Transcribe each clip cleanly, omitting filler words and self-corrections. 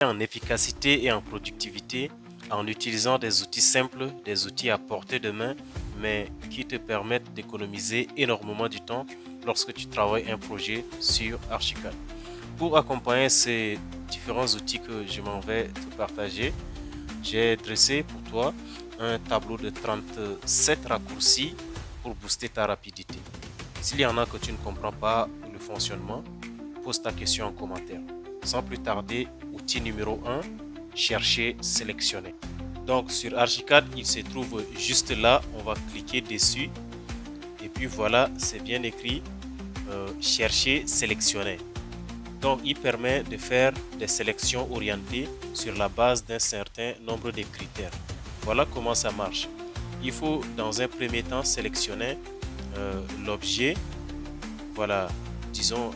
en efficacité et en productivité en utilisant des outils simples, des outils à portée de main, mais qui te permettent d'économiser énormément du temps lorsque tu travailles un projet sur Archicad. Pour accompagner ces différents outils que je m'en vais te partager, j'ai dressé pour toi un tableau de 37 raccourcis pour booster ta rapidité. S'il y en a que tu ne comprends pas le fonctionnement, pose ta question en commentaire. Sans plus tarder, outil numéro 1, chercher, sélectionner. Donc sur Archicad, il se trouve juste là, on va cliquer dessus et puis voilà, c'est bien écrit chercher, sélectionner. Donc il permet de faire des sélections orientées sur la base d'un certain nombre de critères. Voilà comment ça marche. Il faut dans un premier temps sélectionner l'objet, voilà, disons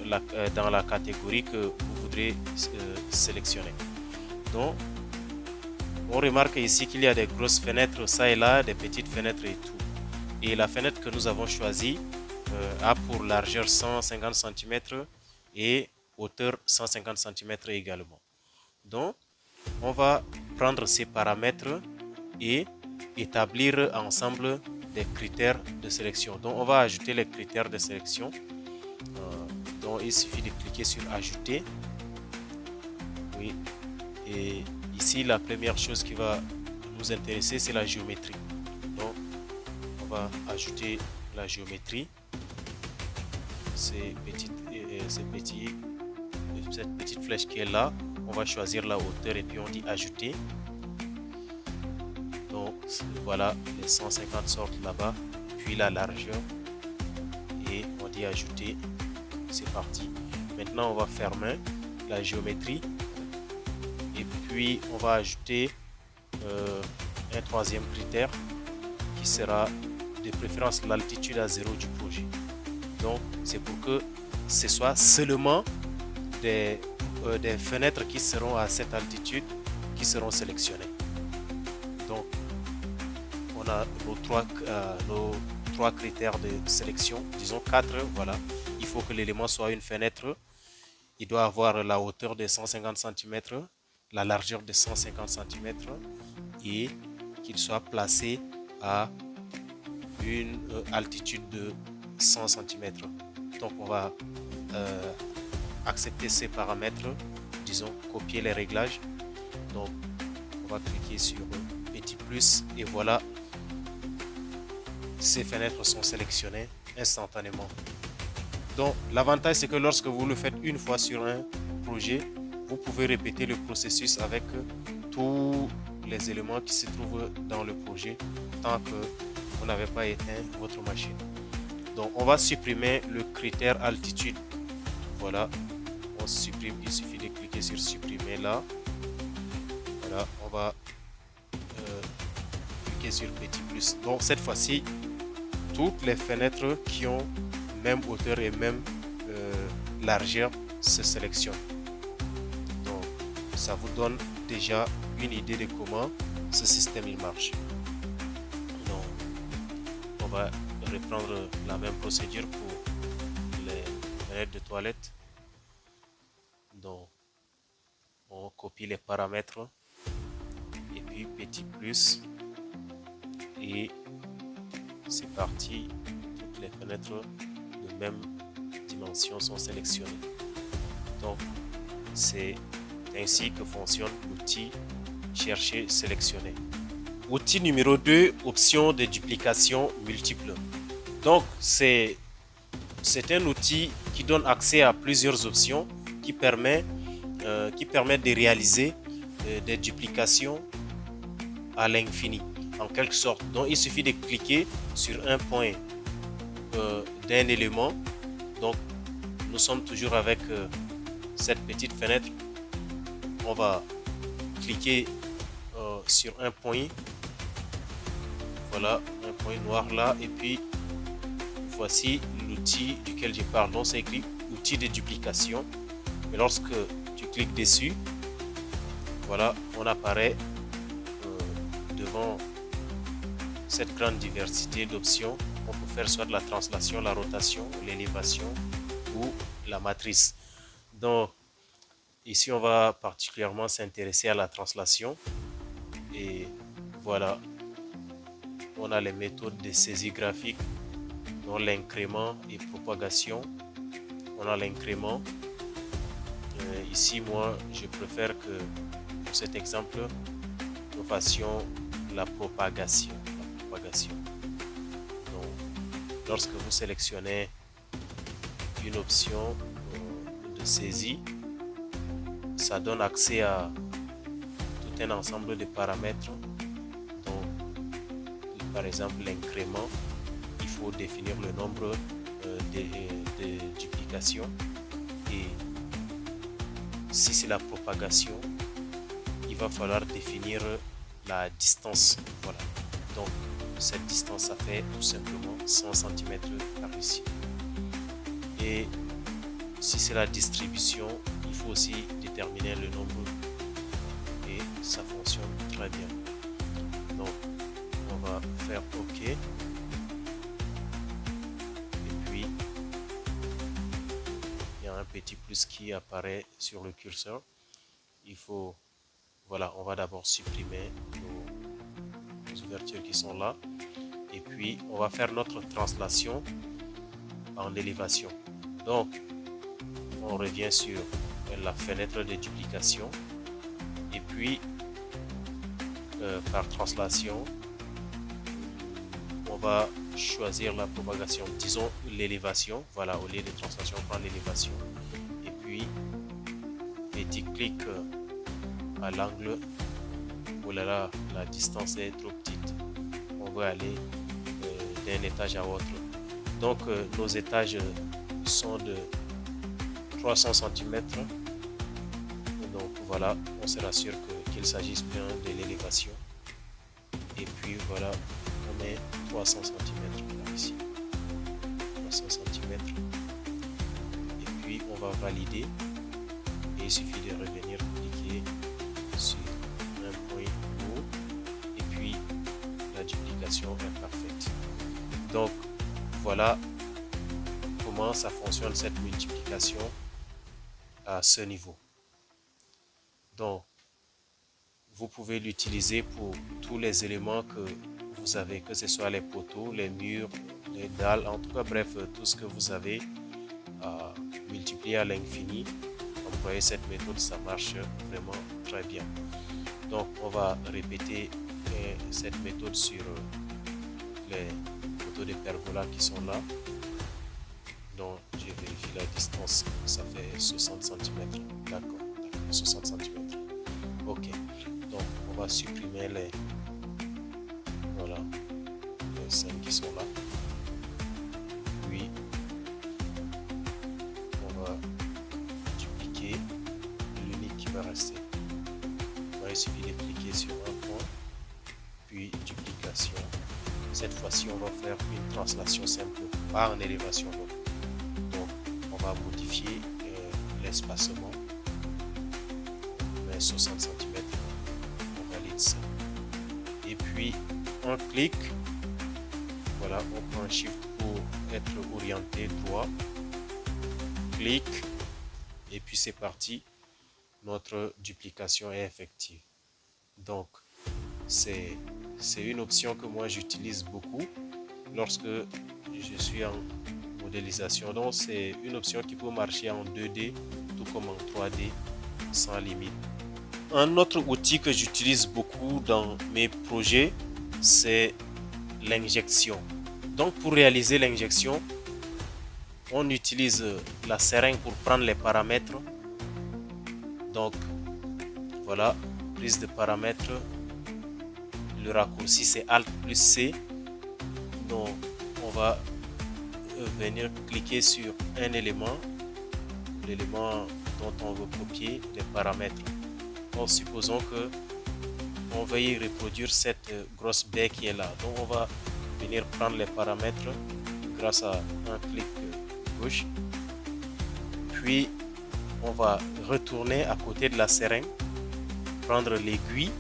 dans la catégorie que vous voudrez sélectionner. Donc on remarque ici qu'il y a des grosses fenêtres ça et là, des petites fenêtres et tout. Et la fenêtre que nous avons choisie a pour largeur 150 cm et hauteur 150 cm également. Donc, on va prendre ces paramètres et établir ensemble des critères de sélection. Donc, on va ajouter les critères de sélection. Donc, il suffit de cliquer sur ajouter. Oui. Et ici, la première chose qui va nous intéresser, c'est la géométrie. Donc, on va ajouter la géométrie. Cette petite flèche qui est là, on va choisir la hauteur et puis on dit ajouter. Donc voilà, les 150 sortent là-bas, puis la largeur et on dit ajouter. C'est parti. Maintenant on va fermer la géométrie et puis on va ajouter un troisième critère qui sera de préférence l'altitude à 0 du projet. Donc c'est pour que ce soit seulement des fenêtres qui seront à cette altitude qui seront sélectionnées. Donc on a nos trois critères de sélection, disons 4, voilà. Il faut que l'élément soit une fenêtre, il doit avoir la hauteur de 150 cm, la largeur de 150 cm et qu'il soit placé à une altitude de 100 cm. Donc on va accepter ces paramètres, disons copier les réglages. Donc on va cliquer sur petit plus et voilà, ces fenêtres sont sélectionnées instantanément. Donc l'avantage c'est que lorsque vous le faites une fois sur un projet, vous pouvez répéter le processus avec tous les éléments qui se trouvent dans le projet tant que vous n'avez pas éteint votre machine. Donc on va supprimer le critère altitude. Voilà, on supprime, il suffit de cliquer sur supprimer là. Voilà, on va cliquer sur petit plus. Donc cette fois-ci, toutes les fenêtres qui ont même hauteur et même largeur se sélectionnent. Donc ça vous donne déjà une idée de comment ce système il marche. Donc on va reprendre la même procédure pour les fenêtres de toilette. Donc on copie les paramètres et puis petit plus et c'est parti. Toutes les fenêtres de même dimension sont sélectionnées. Donc c'est ainsi que fonctionne l'outil chercher sélectionner. Outil numéro 2, option de duplication multiple. Donc c'est un outil qui donne accès à plusieurs options qui permet de réaliser des duplications à l'infini en quelque sorte. Donc il suffit de cliquer sur un point d'un élément. Donc nous sommes toujours avec cette petite fenêtre. On va cliquer sur un point, voilà, un point noir là, et puis voici l'outil duquel je parle. Donc c'est écrit outil de duplication, mais lorsque tu cliques dessus, voilà, on apparaît devant cette grande diversité d'options. On peut faire soit de la translation, la rotation, l'élévation ou la matrice. Donc Ici, on va particulièrement s'intéresser à la translation. Et voilà, on a les méthodes de saisie graphique, dont l'incrément et propagation. On a l'incrément. Ici, moi, je préfère que pour cet exemple, nous fassions la propagation. Donc, lorsque vous sélectionnez une option de saisie, ça donne accès à tout un ensemble de paramètres. Donc, par exemple, l'incrément, il faut définir le nombre de duplications. Et si c'est la propagation, il va falloir définir la distance. Voilà. Donc, cette distance, ça fait tout simplement 100 cm par ici. Et si c'est la distribution, il faut aussi déterminer le nombre. Et ça fonctionne très bien. Donc, on va faire OK. Et puis, il y a un petit plus qui apparaît sur le curseur. Il faut, voilà, on va d'abord supprimer nos ouvertures qui sont là. Et puis, on va faire notre translation en élévation. Donc, on revient sur la fenêtre de duplication. Et puis, par translation, on va choisir la propagation, disons l'élévation. Voilà, au lieu de translation, on prend l'élévation. Et puis, petit clic à l'angle. Oh là là, la distance est trop petite. On va aller d'un étage à autre. Donc, nos étages sont de 300 cm. Donc, voilà, on se rassure qu'il s'agisse bien de l'élévation. Et puis, voilà, on met 300 cm par ici. 300 cm. Et puis, on va valider. Et il suffit de revenir cliquer sur un point haut. Et puis, la duplication est parfaite. Donc, voilà comment ça fonctionne cette multiplication à ce niveau. Donc, vous pouvez l'utiliser pour tous les éléments que vous avez, que ce soit les poteaux, les murs, les dalles, en tout cas, bref, tout ce que vous avez à multiplier à l'infini. Employer cette méthode, ça marche vraiment très bien. Donc, on va répéter cette méthode sur les poteaux de pergola qui sont là. Donc, je vérifie la distance, ça fait 60 cm. D'accord, 60 cm. Ok, donc on va supprimer les 5 qui sont là. Puis, on va dupliquer l'unique qui va rester. Il suffit de cliquer sur un point, puis duplication. Cette fois-ci, on va faire une translation simple, pas en élévation. Donc, on va modifier l'espacement. On met 60 cm. On valide ça. Et puis, on clique. Voilà, on prend un Shift pour être orienté droit. Clic. Et puis, c'est parti. Notre duplication est effective. Donc, c'est une option que moi j'utilise beaucoup lorsque je suis en modélisation. Donc, c'est une option qui peut marcher en 2D tout comme en 3D sans limite. Un autre outil que j'utilise beaucoup dans mes projets, c'est l'injection. Donc, pour réaliser l'injection, on utilise la seringue pour prendre les paramètres. Donc, voilà, prise de paramètres. Le raccourci, c'est Alt plus C. Donc, on va venir cliquer sur un élément, l'élément dont on veut copier les paramètres. Donc, supposons que on veuille reproduire cette grosse baie qui est là. Donc, on va venir prendre les paramètres grâce à un clic gauche. Puis, on va retourner à côté de la seringue, prendre l'aiguille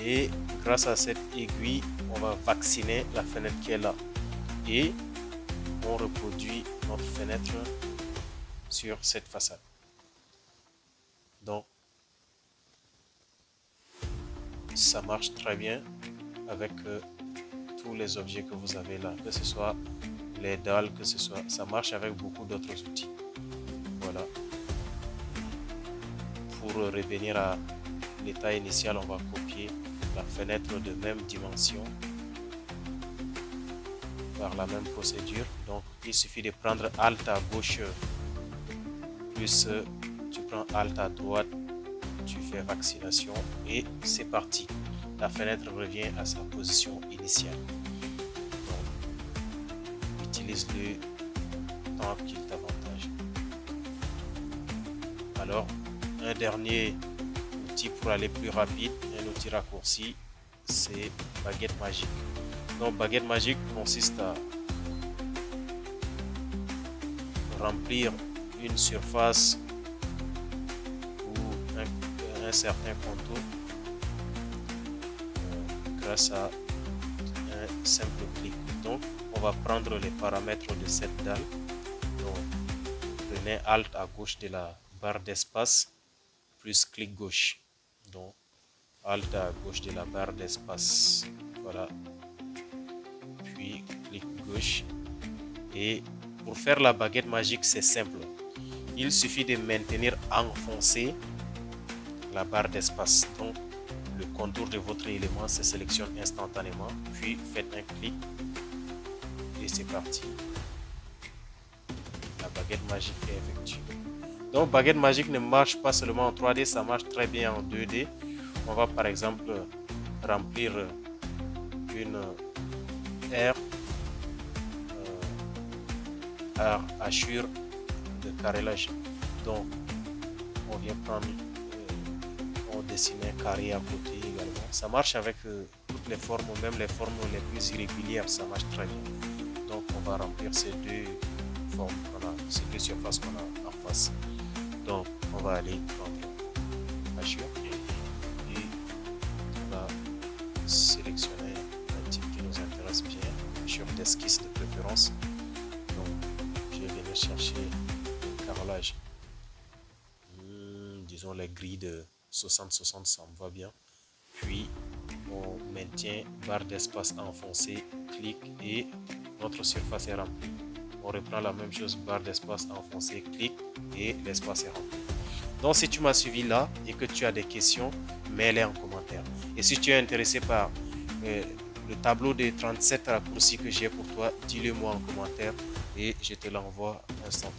et grâce à cette aiguille, on va vacciner la fenêtre qui est là et on reproduit notre fenêtre sur cette façade. Donc, ça marche très bien avec tous les objets que vous avez là, que ce soit les dalles, que ce soit, ça marche avec beaucoup d'autres outils. Voilà. Pour revenir à l'état initial, on va copier la fenêtre de même dimension par la même procédure. Donc, il suffit de prendre Alt à gauche, plus tu prends Alt à droite, tu fais vaccination et c'est parti. La fenêtre revient à sa position initiale. Donc, utilise-le tant qu'il t'avantage. Alors, un dernier outil pour aller plus rapide, un outil raccourci, c'est baguette magique. Donc, baguette magique consiste à remplir une surface ou un certain contour grâce à un simple clic. Donc, on va prendre les paramètres de cette dalle. Donc, prenez Alt à gauche de la barre d'espace plus clic gauche. Donc, Alt à gauche de la barre d'espace. Voilà. Puis, clic gauche. Et pour faire la baguette magique, c'est simple. Il suffit de maintenir enfoncé la barre d'espace. Donc, le contour de votre élément se sélectionne instantanément. Puis, faites un clic. Et c'est parti. La baguette magique est effectuée. Donc, baguette magique ne marche pas seulement en 3D, ça marche très bien en 2D. On va par exemple remplir une aire à hachure de carrelage. Donc, on vient prendre, on dessine un carré à côté également. Ça marche avec toutes les formes, même les formes les plus irrégulières, ça marche très bien. Donc, on va remplir ces deux formes, ces deux surfaces qu'on a en face. Donc, on va aller prendre hachure et on va sélectionner un type qui nous intéresse bien, hachure d'esquisse de préférence. Donc, je vais venir chercher le carrelage. Disons les grilles de 60-60, ça me va bien. Puis, on maintient barre d'espace enfoncée, clic et notre surface est remplie. On reprend la même chose, barre d'espace enfoncée, clic et l'espace est rempli. Donc, si tu m'as suivi là et que tu as des questions, mets-les en commentaire. Et si tu es intéressé par le tableau des 37 raccourcis que j'ai pour toi, dis-le moi en commentaire et je te l'envoie instantanément.